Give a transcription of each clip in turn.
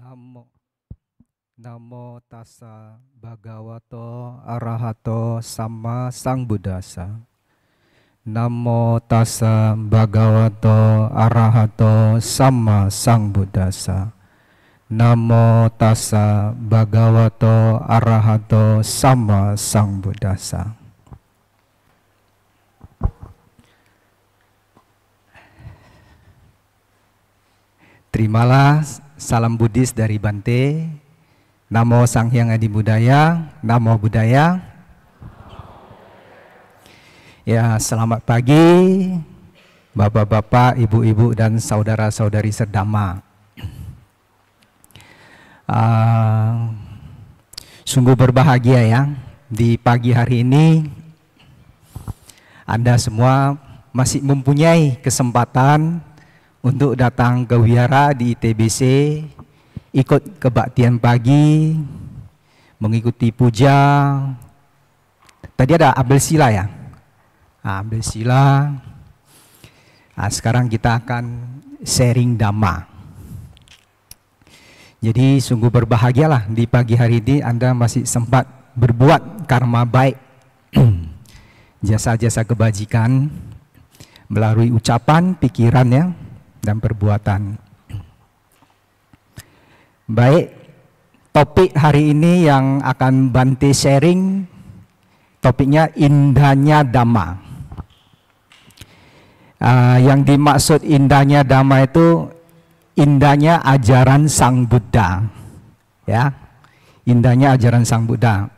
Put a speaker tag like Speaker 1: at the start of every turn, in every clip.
Speaker 1: Namo Namo tassa bhagavato arahato sama sambuddhassa. Namo tassa bhagavato arahato sama sambuddhassa. Namo tassa bhagavato arahato sama sambuddhassa. Terimalah salam Buddhis dari Bante. Namo Sang Hyang Adi Budaya. Namo Buddhaya. Ya, selamat pagi Bapak-bapak, Ibu-ibu dan saudara-saudari sedama. Sungguh berbahagia ya, di pagi hari ini Anda semua masih mempunyai kesempatan untuk datang ke wihara di ITBC, ikut kebaktian pagi, mengikuti puja. Tadi ada apel sila ya, apel sila. Sekarang kita akan sharing dhamma. Jadi sungguh berbahagialah di pagi hari ini Anda masih sempat berbuat karma baik, jasa-jasa kebajikan melalui ucapan, pikirannya, dan perbuatan. Baik, topik hari ini yang akan Bante sharing, topiknya indahnya Dhamma. Yang dimaksud indahnya Dhamma itu indahnya ajaran Sang Buddha, ya, indahnya ajaran Sang Buddha.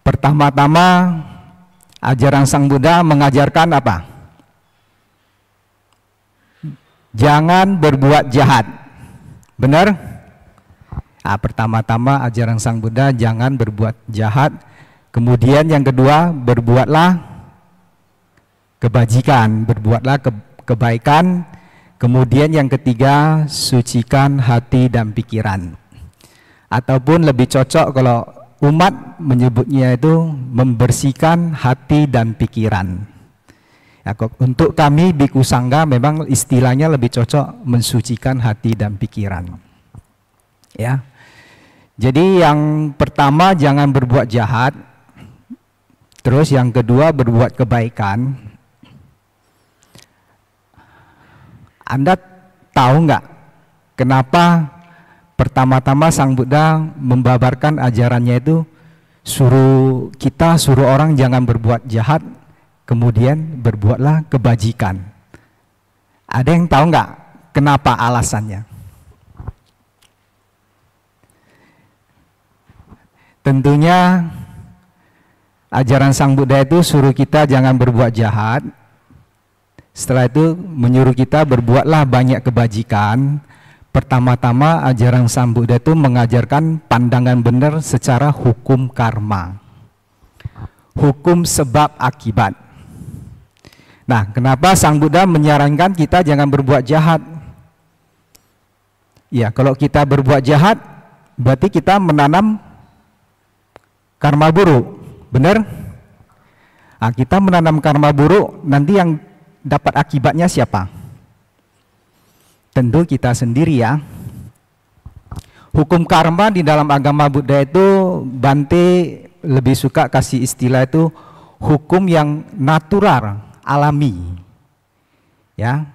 Speaker 1: Pertama-tama, ajaran Sang Buddha mengajarkan apa? Jangan berbuat jahat. Benar? Pertama-tama ajaran Sang Buddha jangan berbuat jahat. Kemudian yang kedua, berbuatlah kebajikan, berbuatlah kebaikan. Kemudian yang ketiga, sucikan hati dan pikiran. Ataupun lebih cocok kalau umat menyebutnya itu membersihkan hati dan pikiran. Ya, untuk kami Bhikkhu Sangga memang istilahnya lebih cocok mensucikan hati dan pikiran. Ya. Jadi yang pertama jangan berbuat jahat. Terus yang kedua berbuat kebaikan. Anda tahu nggak kenapa pertama-tama Sang Buddha membabarkan ajarannya itu suruh orang jangan berbuat jahat, kemudian berbuatlah kebajikan. Ada yang tahu nggak kenapa alasannya? Tentunya ajaran Sang Buddha itu suruh kita jangan berbuat jahat. Setelah itu menyuruh kita berbuatlah banyak kebajikan. Pertama-tama ajaran Sang Buddha itu mengajarkan pandangan benar secara hukum karma, hukum sebab akibat. Nah, kenapa Sang Buddha menyarankan kita jangan berbuat jahat? Ya, kalau kita berbuat jahat, berarti kita menanam karma buruk, benar? Kita menanam karma buruk, nanti yang dapat akibatnya siapa? Tentu kita sendiri ya. Hukum karma di dalam agama Buddha itu Bante lebih suka kasih istilah itu hukum yang natural, alami. Ya.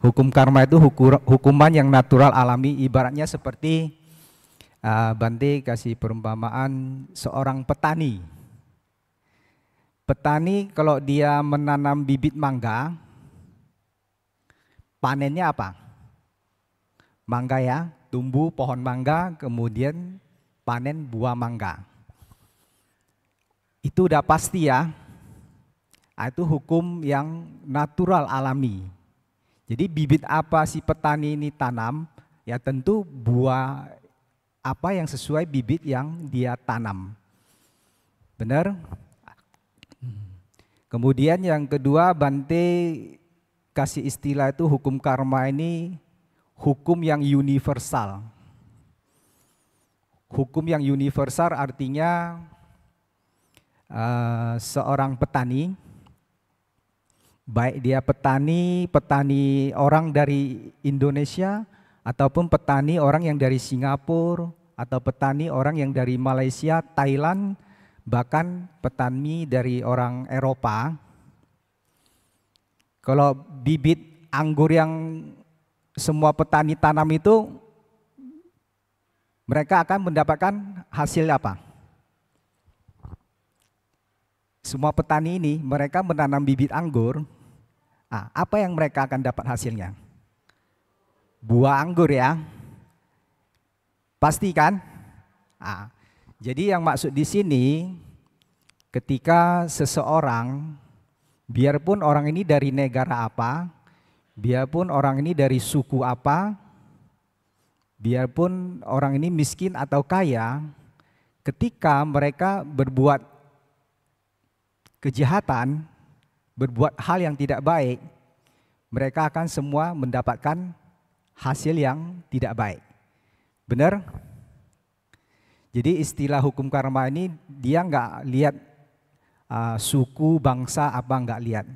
Speaker 1: Hukum karma itu hukuman yang natural, alami, ibaratnya seperti Bante kasih perumpamaan seorang petani. Petani kalau dia menanam bibit mangga, panennya apa? Mangga ya, tumbuh pohon mangga, kemudian panen buah mangga. Itu udah pasti ya. Itu hukum yang natural, alami. Jadi bibit apa si petani ini tanam, ya tentu buah apa yang sesuai bibit yang dia tanam. Benar? Kemudian yang kedua, Bante kasih istilah itu hukum karma ini hukum yang universal. Hukum yang universal artinya seorang petani, baik dia petani orang dari Indonesia ataupun petani orang yang dari Singapura, atau petani orang yang dari Malaysia, Thailand, bahkan petani dari orang Eropa. Kalau bibit anggur yang semua petani tanam itu, mereka akan mendapatkan hasil apa? Semua petani ini, mereka menanam bibit anggur, apa yang mereka akan dapat hasilnya? Buah anggur ya, pasti kan? Jadi yang maksud di sini, ketika seseorang, biarpun orang ini dari negara apa, biarpun orang ini dari suku apa, biarpun orang ini miskin atau kaya, ketika mereka berbuat kejahatan, berbuat hal yang tidak baik, mereka akan semua mendapatkan hasil yang tidak baik. Benar? Jadi istilah hukum karma ini dia nggak lihat suku, bangsa apa, nggak lihat.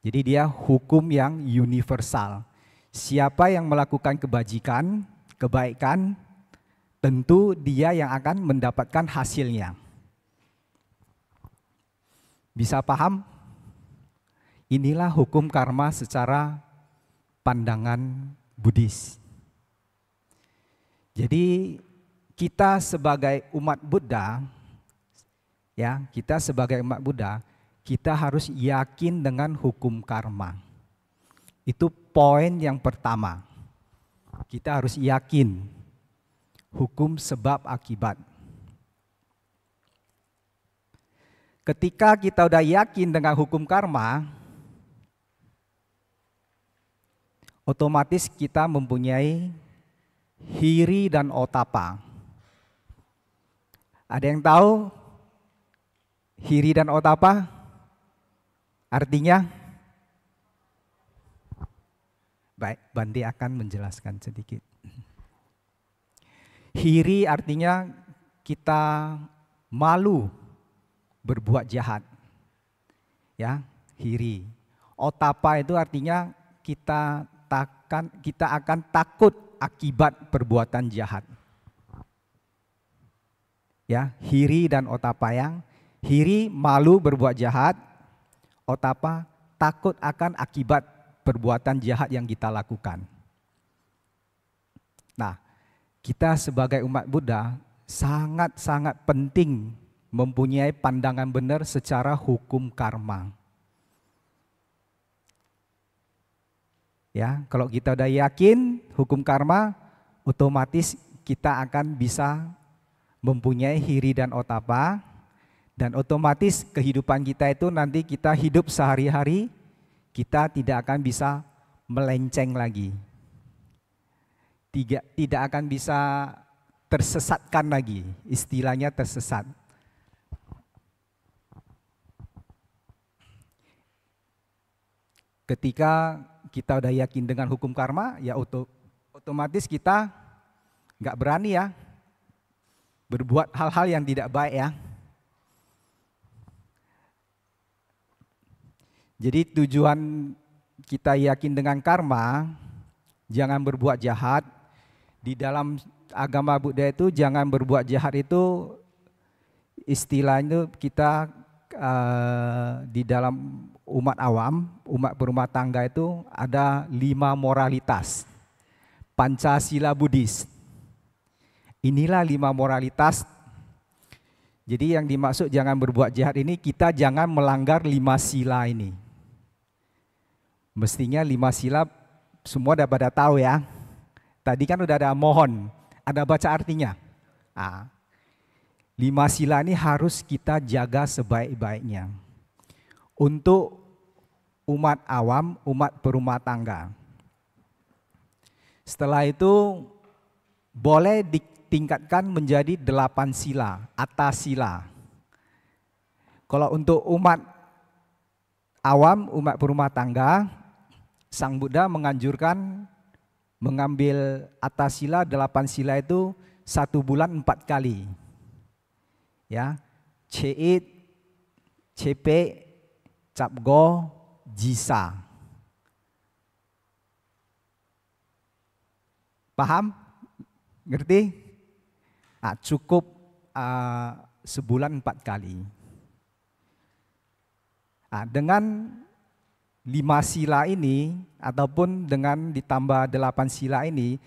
Speaker 1: Jadi dia hukum yang universal. Siapa yang melakukan kebajikan, kebaikan, tentu dia yang akan mendapatkan hasilnya. Bisa paham? Inilah hukum karma secara pandangan Buddhis. Jadi kita sebagai umat Buddha, ya, kita sebagai umat Buddha, kita harus yakin dengan hukum karma. Itu poin yang pertama. Kita harus yakin hukum sebab akibat. Ketika kita udah yakin dengan hukum karma, otomatis kita mempunyai hiri dan otapa. Ada yang tahu hiri dan otapa artinya? Baik, Bandi akan menjelaskan sedikit. Hiri artinya kita malu berbuat jahat. Ya, hiri. Otapa itu artinya kita akan takut akibat perbuatan jahat. Ya, hiri dan otapa. Yang hiri malu berbuat jahat, otapa takut akan akibat perbuatan jahat yang kita lakukan. Nah, kita sebagai umat Buddha sangat-sangat penting mempunyai pandangan benar secara hukum karma. Ya, kalau kita udah yakin hukum karma, otomatis kita akan bisa mempunyai hiri dan otapa, dan otomatis kehidupan kita itu nanti kita hidup sehari-hari, kita tidak akan bisa melenceng lagi. Tidak akan bisa tersesatkan lagi, istilahnya tersesat. Ketika kita udah yakin dengan hukum karma, ya otomatis kita nggak berani ya berbuat hal-hal yang tidak baik ya. Jadi tujuan kita yakin dengan karma, jangan berbuat jahat. Di dalam agama Buddha itu jangan berbuat jahat itu istilahnya kita di dalam umat awam, umat berumah tangga itu ada 5 moralitas. Pancasila Buddhis. Inilah 5 moralitas. Jadi yang dimaksud jangan berbuat jahat ini, kita jangan melanggar 5 sila ini. Mestinya 5 sila semua udah pada tahu ya. Tadi kan udah ada mohon, ada baca artinya. 5 sila ini harus kita jaga sebaik-baiknya. Untuk umat awam, umat berumah tangga. Setelah itu boleh ditingkatkan menjadi 8 sila, atas sila. Kalau untuk umat awam, umat berumah tangga, Sang Buddha menganjurkan mengambil atas sila, 8 sila itu 1 bulan 4 kali. Ya, Ceit, Cepe, Capgo, Jisa. Paham? Ngerti? Cukup sebulan 4 kali. Dengan 5 sila ini, ataupun dengan ditambah 8 sila ini,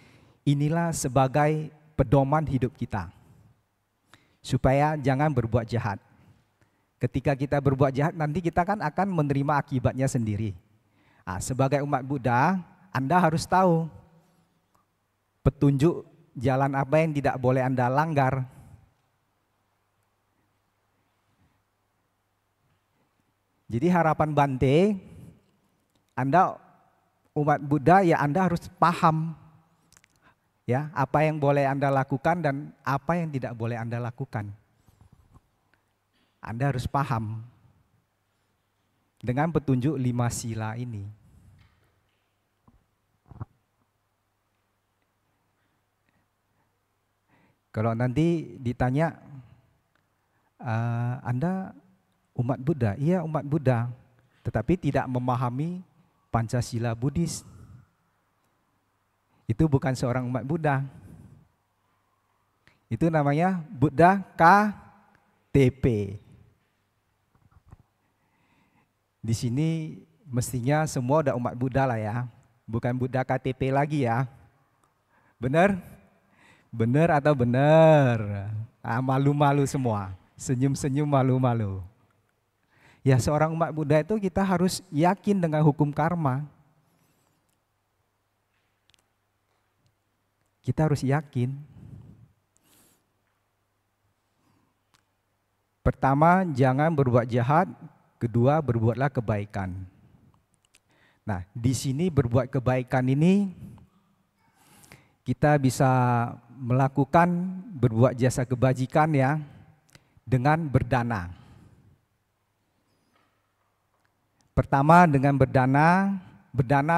Speaker 1: inilah sebagai pedoman hidup kita. Supaya jangan berbuat jahat. Ketika kita berbuat jahat, nanti kita kan akan menerima akibatnya sendiri. Sebagai umat Buddha, Anda harus tahu petunjuk jalan apa yang tidak boleh Anda langgar. Jadi harapan Bante, Anda umat Buddha, ya Anda harus paham ya apa yang boleh Anda lakukan dan apa yang tidak boleh Anda lakukan. Anda harus paham dengan petunjuk 5 sila ini. Kalau nanti ditanya, Anda umat Buddha? Iya, umat Buddha, tetapi tidak memahami Pancasila Buddhis. Itu bukan seorang umat Buddha. Itu namanya Buddha KTP. Di sini mestinya semua udah umat Buddha lah ya, bukan Buddha KTP lagi ya. Benar? Benar atau benar? Malu-malu semua, senyum-senyum malu-malu. Ya, seorang umat Buddha itu kita harus yakin dengan hukum karma. Kita harus yakin. Pertama, jangan berbuat jahat. Kedua, berbuatlah kebaikan. Nah, di sini berbuat kebaikan ini kita bisa melakukan berbuat jasa kebajikan ya dengan berdana. Pertama dengan berdana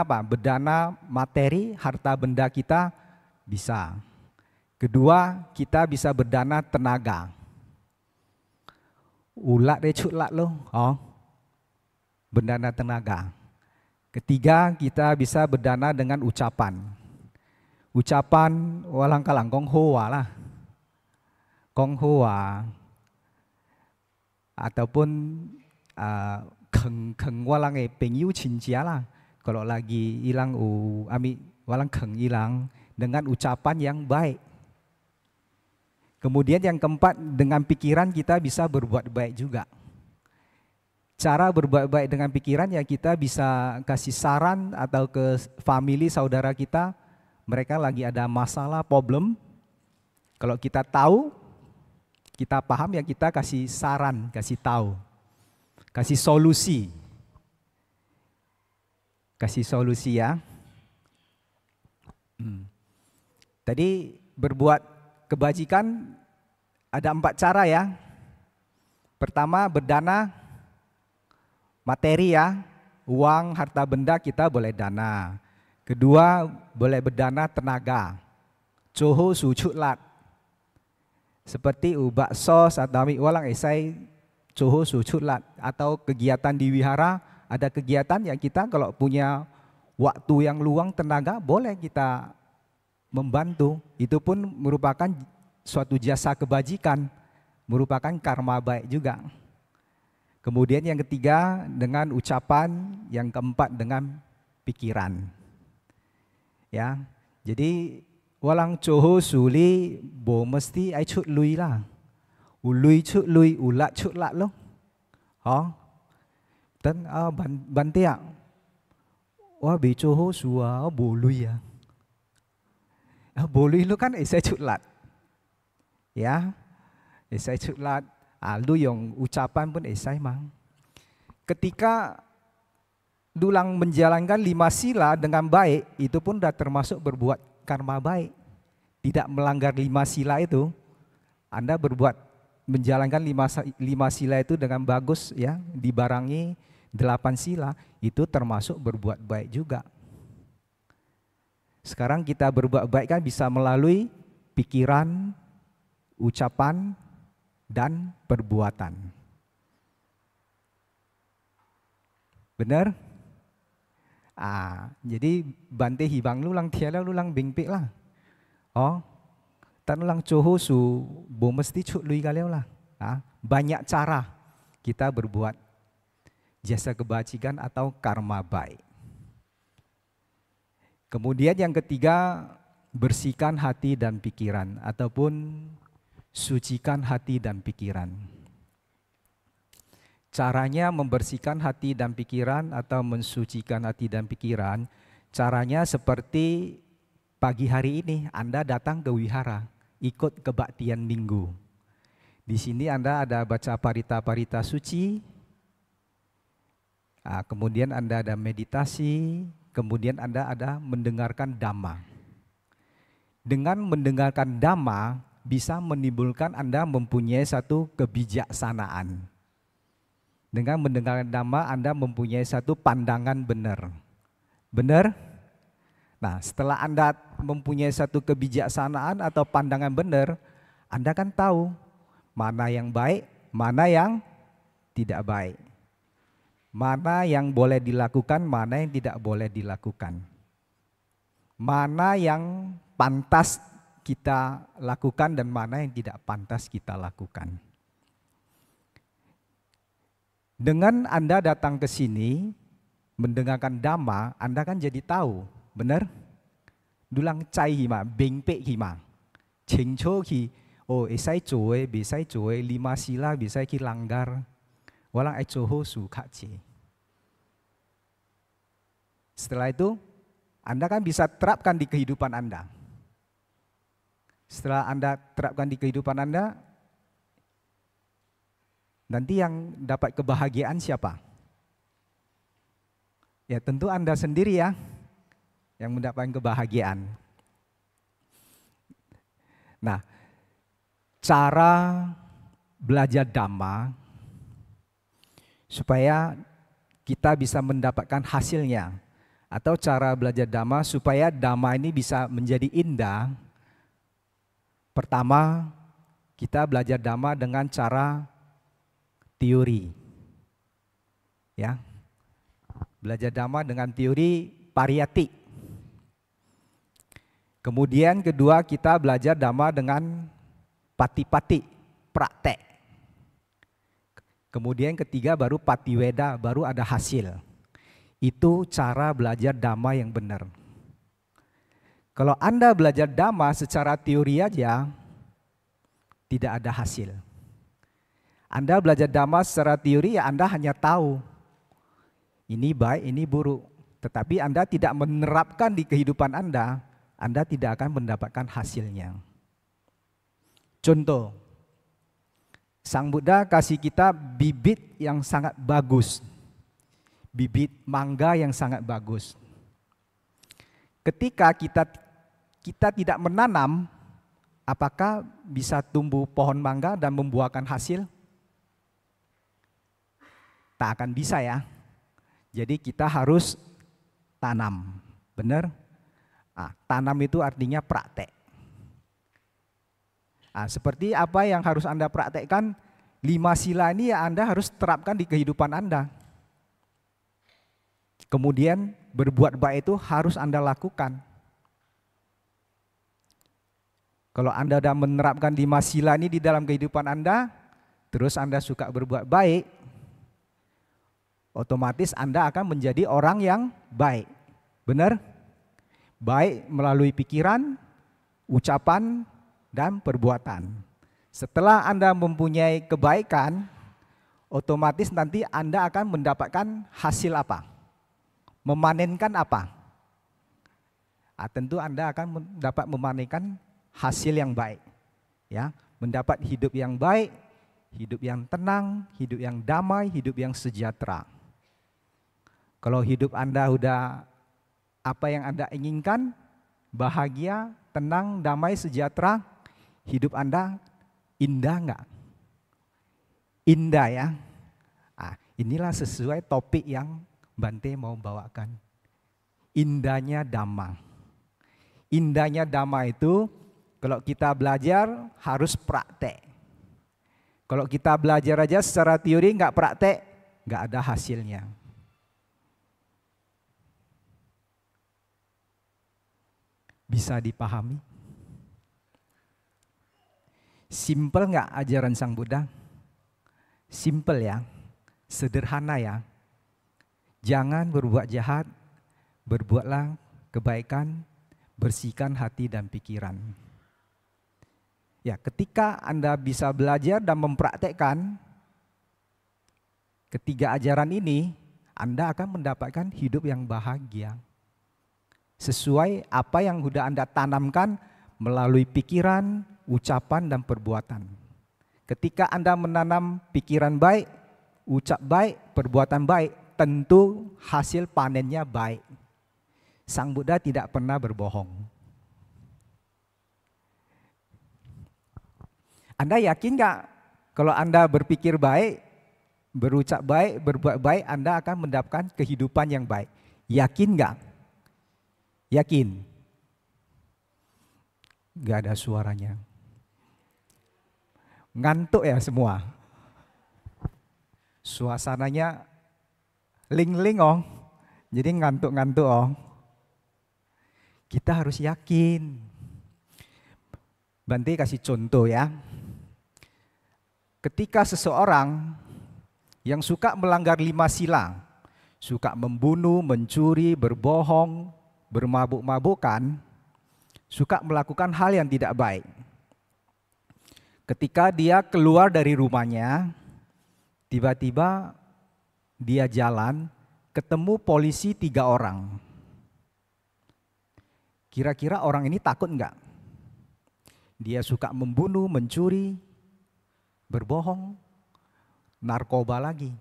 Speaker 1: apa? Berdana materi, harta benda kita bisa. Kedua, kita bisa berdana tenaga. Ulat deh cutlat lo, berdana tenaga. Ketiga, kita bisa berdana dengan ucapan. Ucapan walang kalang kong hoa lah. Kong hoa. Ataupun keng walang pengyu cinjia lah. Kalau lagi hilang walang keng hilang dengan ucapan yang baik. Kemudian yang keempat, dengan pikiran kita bisa berbuat baik juga. Cara berbuat baik dengan pikiran ya kita bisa kasih saran atau ke family saudara kita, mereka lagi ada masalah, problem. Kalau kita tahu, kita paham ya kita kasih saran, kasih tahu. Kasih solusi. Kasih solusi ya. Tadi berbuat kebajikan ada 4 cara ya. Pertama, berdana materi ya. Uang, harta benda kita boleh dana. Kedua, boleh berdana tenaga. Coho sucutlat. Seperti bakso atau walang esai coho sucutlat. Atau kegiatan di wihara, ada kegiatan yang kita kalau punya waktu yang luang, tenaga, boleh kita membantu. Itu pun merupakan suatu jasa kebajikan, merupakan karma baik juga. Kemudian yang ketiga dengan ucapan, yang keempat dengan pikiran. Ya, jadi walang coho suli bo mesti ai cut lui lah. Ului cut lui, ulat cut lat lo. Dan bantea. Wah be coho sua bo lui ya. Bo lui lo kan esai cut lat. Ya, esai cut lat. Lu yang ucapan pun esai mang. Ketika dulang menjalankan 5 sila dengan baik, itu pun sudah termasuk berbuat karma baik. Tidak melanggar 5 sila itu, Anda berbuat menjalankan 5 sila itu dengan bagus ya, dibarengi 8 sila, itu termasuk berbuat baik juga. Sekarang kita berbuat baik kan bisa melalui pikiran, ucapan, dan perbuatan. Benar? Jadi Bante hibang lu lang tiada lu lang bingpik lah. Oh, tan lang coho su bo mesti cuk lui kaleo lah. Banyak cara kita berbuat jasa kebajikan atau karma baik. Kemudian yang ketiga, bersihkan hati dan pikiran ataupun sucikan hati dan pikiran. Caranya membersihkan hati dan pikiran atau mensucikan hati dan pikiran, caranya seperti pagi hari ini Anda datang ke wihara, ikut kebaktian minggu. Di sini Anda ada baca parita-parita suci, kemudian Anda ada meditasi, kemudian Anda ada mendengarkan dhamma. Dengan mendengarkan dhamma bisa menimbulkan Anda mempunyai satu kebijaksanaan. Dengan mendengarkan dhamma Anda mempunyai satu pandangan benar. Benar? Nah, setelah Anda mempunyai satu kebijaksanaan atau pandangan benar, Anda kan tahu mana yang baik, mana yang tidak baik. Mana yang boleh dilakukan, mana yang tidak boleh dilakukan. Mana yang pantas kita lakukan dan mana yang tidak pantas kita lakukan. Dengan Anda datang ke sini, mendengarkan dhamma, Anda kan jadi tahu, benar? Dulang cai hima, bengpek hima, cengco ki, oh esai coe, besai coe, 5 sila bisa ki langgar, walang ai coho su kace. Setelah itu, Anda kan bisa terapkan di kehidupan Anda. Setelah Anda terapkan di kehidupan Anda, nanti yang dapat kebahagiaan siapa? Ya tentu Anda sendiri ya, yang mendapatkan kebahagiaan. Nah, cara belajar dhamma supaya kita bisa mendapatkan hasilnya, atau cara belajar dhamma supaya dhamma ini bisa menjadi indah. Pertama, kita belajar dhamma dengan cara teori. Ya. Belajar dhamma dengan teori pariyati. Kemudian kedua, kita belajar dhamma dengan pati-pati, praktek. Kemudian ketiga baru patiweda, baru ada hasil. Itu cara belajar dhamma yang benar. Kalau Anda belajar dhamma secara teori aja, tidak ada hasil. Anda belajar dhamma secara teori, ya Anda hanya tahu ini baik, ini buruk. Tetapi Anda tidak menerapkan di kehidupan Anda tidak akan mendapatkan hasilnya. Contoh, Sang Buddha kasih kita bibit yang sangat bagus. Bibit mangga yang sangat bagus. Ketika kita tidak menanam, apakah bisa tumbuh pohon mangga dan membuahkan hasil? Tak akan bisa ya. Jadi kita harus tanam, benar? Tanam itu artinya praktek. Seperti apa yang harus Anda praktekkan, 5 sila ini ya Anda harus terapkan di kehidupan Anda. Kemudian berbuat baik itu harus Anda lakukan. Kalau Anda sudah menerapkan 5 sila ini di dalam kehidupan Anda, terus Anda suka berbuat baik, otomatis Anda akan menjadi orang yang baik. Benar? Baik melalui pikiran, ucapan, dan perbuatan. Setelah Anda mempunyai kebaikan, otomatis nanti Anda akan mendapatkan hasil apa? Memanenkan apa? Tentu Anda akan dapat memanenkan hasil yang baik. Ya, mendapat hidup yang baik, hidup yang tenang, hidup yang damai, hidup yang sejahtera. Kalau hidup Anda udah apa yang Anda inginkan, bahagia, tenang, damai, sejahtera, hidup Anda indah enggak? Indah ya. Inilah sesuai topik yang Bante mau bawakan. Indahnya dhamma. Indahnya dhamma itu kalau kita belajar harus praktek. Kalau kita belajar aja secara teori enggak praktek, enggak ada hasilnya. Bisa dipahami? Simple nggak ajaran Sang Buddha? Simple ya, sederhana ya. Jangan berbuat jahat, berbuatlah kebaikan, bersihkan hati dan pikiran. Ya, ketika Anda bisa belajar dan mempraktekkan ketiga ajaran ini, Anda akan mendapatkan hidup yang bahagia. Sesuai apa yang sudah Anda tanamkan melalui pikiran, ucapan, dan perbuatan. Ketika Anda menanam pikiran baik, ucap baik, perbuatan baik, tentu hasil panennya baik. Sang Buddha tidak pernah berbohong. Anda yakin nggak kalau Anda berpikir baik, berucap baik, berbuat baik, Anda akan mendapatkan kehidupan yang baik? Yakin nggak? Yakin? Gak ada suaranya. Ngantuk ya semua. Suasananya ling-ling oh. Jadi ngantuk-ngantuk oh. Kita harus yakin. Bante kasih contoh ya. Ketika seseorang yang suka melanggar 5 sila, suka membunuh, mencuri, berbohong, bermabuk-mabukan, suka melakukan hal yang tidak baik. Ketika dia keluar dari rumahnya, tiba-tiba dia jalan, ketemu polisi 3 orang. Kira-kira orang ini takut enggak? Dia suka membunuh, mencuri, berbohong, narkoba lagi.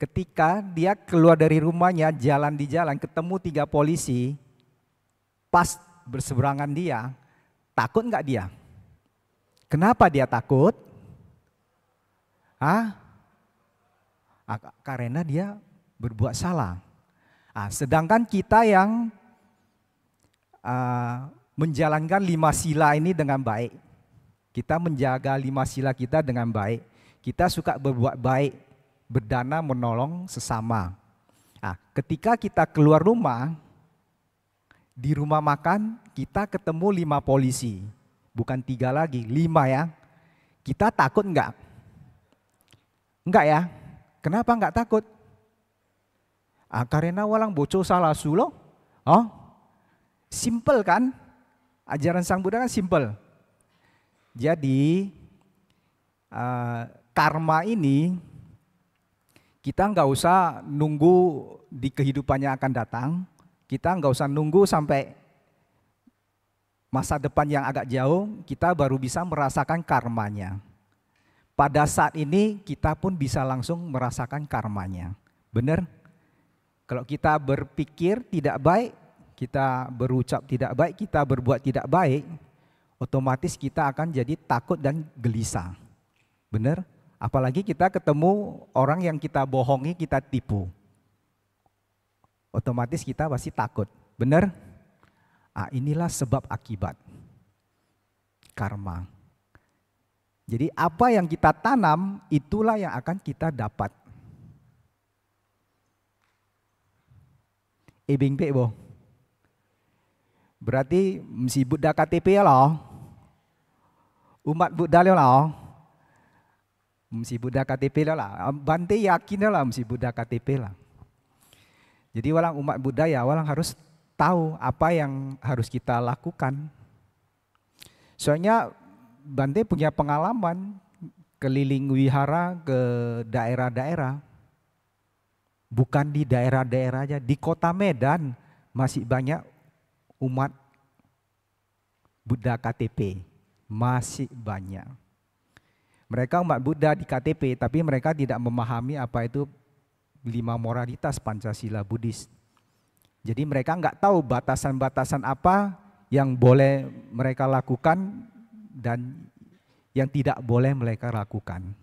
Speaker 1: Ketika dia keluar dari rumahnya, jalan di jalan, ketemu 3 polisi, pas berseberangan dia, takut nggak dia? Kenapa dia takut? Karena dia berbuat salah. Sedangkan kita yang menjalankan 5 sila ini dengan baik, kita menjaga 5 sila kita dengan baik, kita suka berbuat baik, berdana menolong sesama. Ketika kita keluar rumah, di rumah makan kita ketemu 5 polisi, bukan 3 lagi, 5 ya. Kita takut enggak? Enggak ya? Kenapa enggak takut? Karena walang bocor salah sulo. Simple kan? Ajaran Sang Buddha kan simple. Jadi karma ini kita nggak usah nunggu di kehidupannya akan datang. Kita nggak usah nunggu sampai masa depan yang agak jauh, kita baru bisa merasakan karmanya. Pada saat ini kita pun bisa langsung merasakan karmanya. Benar? Kalau kita berpikir tidak baik, kita berucap tidak baik, kita berbuat tidak baik, otomatis kita akan jadi takut dan gelisah. Benar? Apalagi kita ketemu orang yang kita bohongi, kita tipu. Otomatis kita pasti takut. Benar? Inilah sebab akibat. Karma. Jadi apa yang kita tanam, itulah yang akan kita dapat. Ebing pe bo. Berarti mesti Buddha KTP loh. Umat Buddha loh. Mesti Buddha KTP lah. Bante yakin lah mesti Buddha KTP lah. Jadi walang umat Buddha ya walang harus tahu apa yang harus kita lakukan. Soalnya Bante punya pengalaman keliling wihara ke daerah-daerah. Bukan di daerah-daerah aja, di kota Medan masih banyak umat Buddha KTP. Masih banyak. Mereka umat Buddha di KTP, tapi mereka tidak memahami apa itu 5 moralitas Pancasila Buddhis. Jadi mereka nggak tahu batasan-batasan apa yang boleh mereka lakukan dan yang tidak boleh mereka lakukan.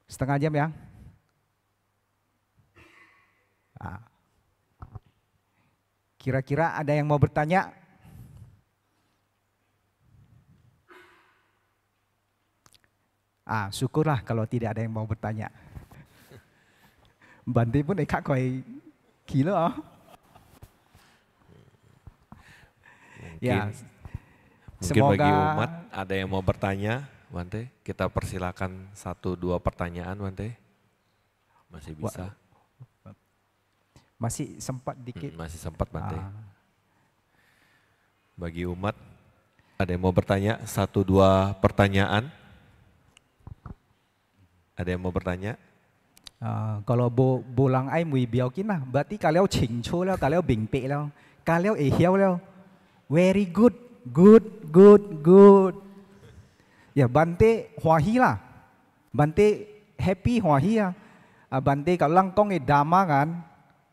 Speaker 1: Setengah jam ya. Kira-kira ada yang mau bertanya? Syukurlah kalau tidak ada yang mau bertanya. Bante pun kak koi kilo. Ya,
Speaker 2: Mungkin
Speaker 1: semoga
Speaker 2: bagi umat ada yang mau bertanya, Bante. Kita persilakan 1-2 pertanyaan, Bante. Masih bisa.
Speaker 1: Masih sempat dikit.
Speaker 2: Masih sempat, Bante. Bagi umat ada yang mau bertanya, 1-2 pertanyaan. Ada yang mau bertanya?
Speaker 1: Kalau bolang ai mui biao kin lah, berarti kalau ching chu lah, kalau bing pe lah, kalau hiao lah, very good, good. Ya Bante huahi lah, Bante happy huahi lah. Bante kalau lang kong dama kan,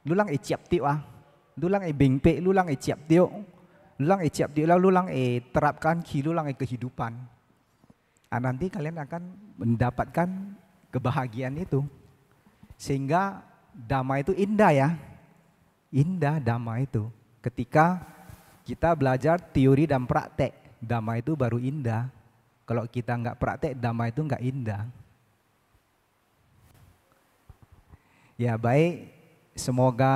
Speaker 1: lu lang ciap tiu lu lang bing pe, lu lang ciap tiu, lah, lu lang terapkan lu lang kehidupan. Nanti kalian akan mendapatkan kebahagiaan itu. Sehingga dhamma itu indah ya. Indah dhamma itu. Ketika kita belajar teori dan praktek, dhamma itu baru indah. Kalau kita nggak praktek, dhamma itu nggak indah. Ya baik, semoga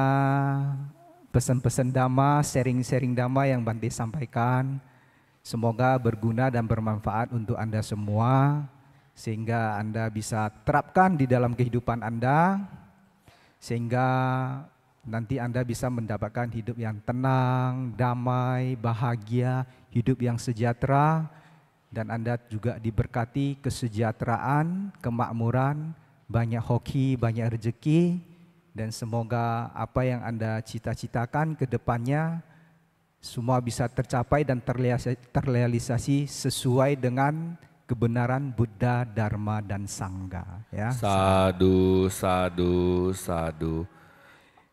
Speaker 1: pesan-pesan dhamma, sharing-sharing dhamma yang Bante sampaikan, semoga berguna dan bermanfaat untuk Anda semua. Sehingga Anda bisa terapkan di dalam kehidupan Anda, sehingga nanti Anda bisa mendapatkan hidup yang tenang, damai, bahagia, hidup yang sejahtera, dan Anda juga diberkati kesejahteraan, kemakmuran, banyak hoki, banyak rezeki, dan semoga apa yang Anda cita-citakan ke depannya semua bisa tercapai dan terrealisasi sesuai dengan kebenaran Buddha, Dharma, dan Sangha. Ya.
Speaker 2: Sadu.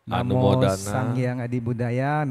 Speaker 1: Namo Sang Hyang Adi Budaya.